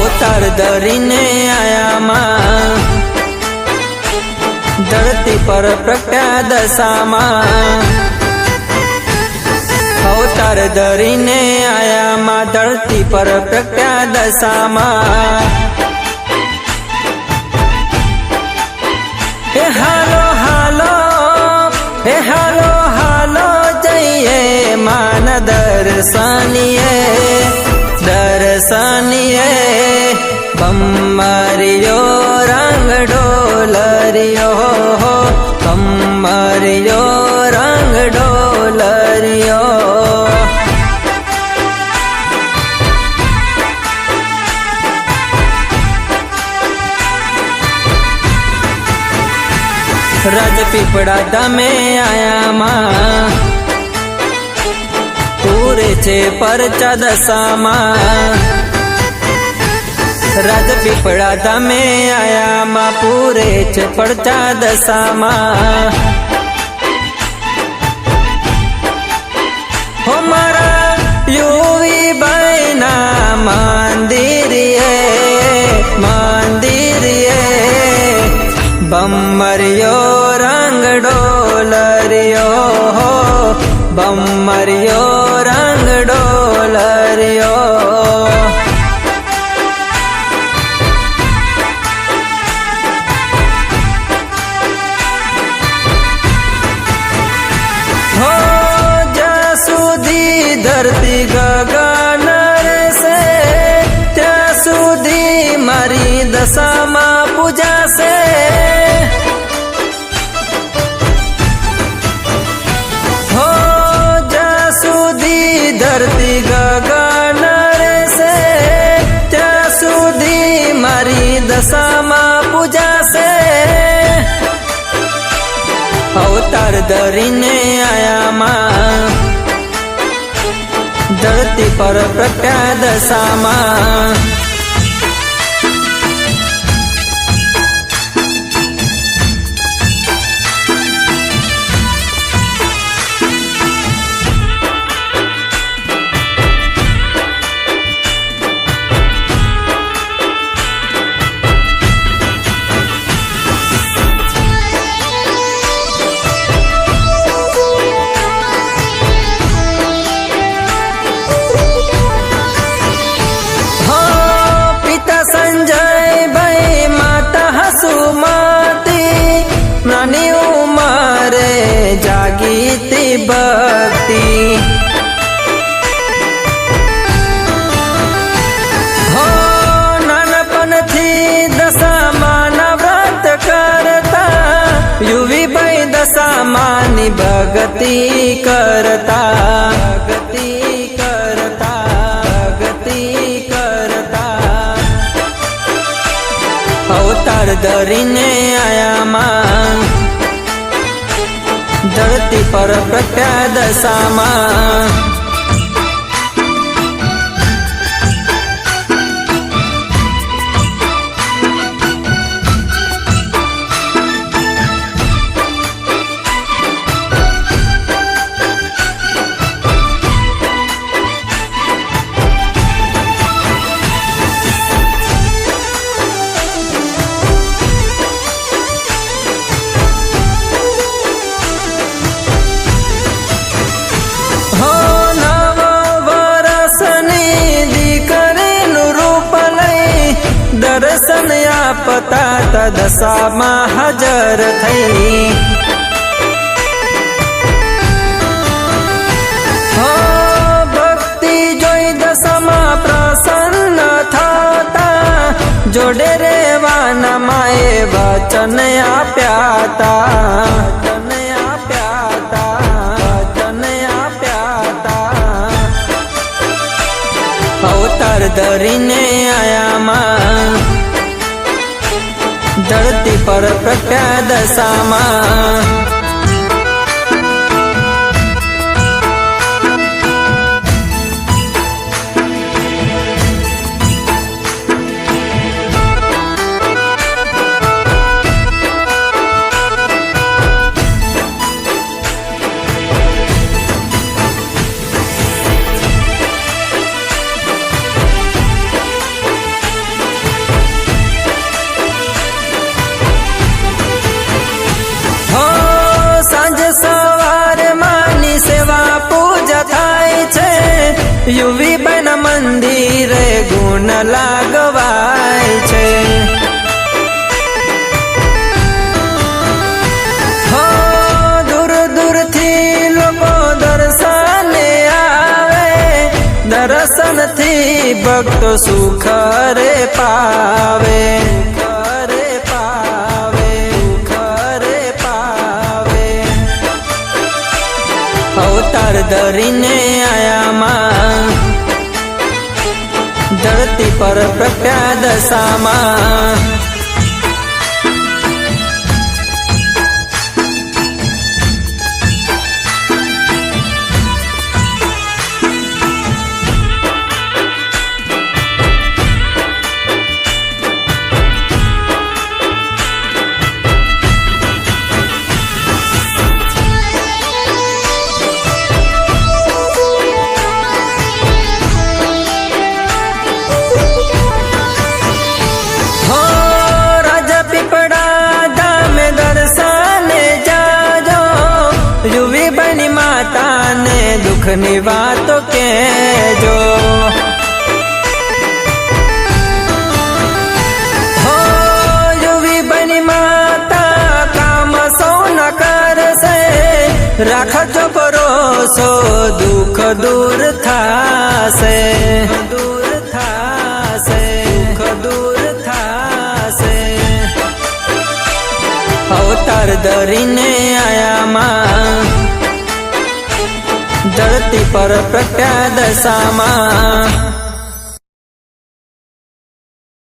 अवतार धरीने आया मां धरती पर प्रगट्या दशामां अवतार धरीने आया मां धरती पर प्रगट्या दशामां हे हालो हालो हे हालो हालो जइए मान दर्शनिए दर्शनिए बम्मरियो रंग डोलरियो बम्मरियो रंग डोलरियो राजपीपड़ा धामे आया मां पूरे छे परचा दशामां राजपीपड़ा धामे आया मां पूरे छे परचा दशामां हो मारा युवी बहना मंदिरिये मंदिरिये बम्मरियो रंग डोलरियो बम्मरियो रंग डोलरियो हो ज्यां सुधी धरती गगन से त्यां सुधी मारी दशामां पूजा से धरती गगन से त्यां सुधी मारी दशामां पूजा से अवतार धरीने आया मां धरती पर प्रगट्या दशामां नानी उमरे जागीती भक्ति हो नानपणथी दशामां व्रत करता युवी भाई दशामां भगती करता भगती करता भगती करता अवतार धरीने आया मां धरती पर प्रगट्या दशामां दर्शन आपता ता दशामां हाजर थई हो भक्ति जोई दशामां प्रसन्न थाता जोड़े रेवाना माए वचन आप्याता वचन आप्याता वचन आप्याता अवतार धरीने आया मां धरती पर प्रगट्या दशामां યુવી બન મંદિરે ગુણ લાગવાય છે. હો દૂર દૂરથી લોકો દર્શને આવે, દર્શનથી ભક્તો સુખ રે પાવે. અવતાર ધરીને આયામાં, ધરતી પર પ્રગટ્યા દશામાં. યુવી બની માતાને દુઃખની વાતો કહેજો. હો યુવી બની માતા કામ સૌ ન કરશે, રાખજો ભરોસો દુઃખ દૂર થાશે. દૂર થાશે, દુઃખ દૂર થાશે. અવતાર ધરીને આયામાં, ધરતી પર પ્રગટ્યા દશામાં.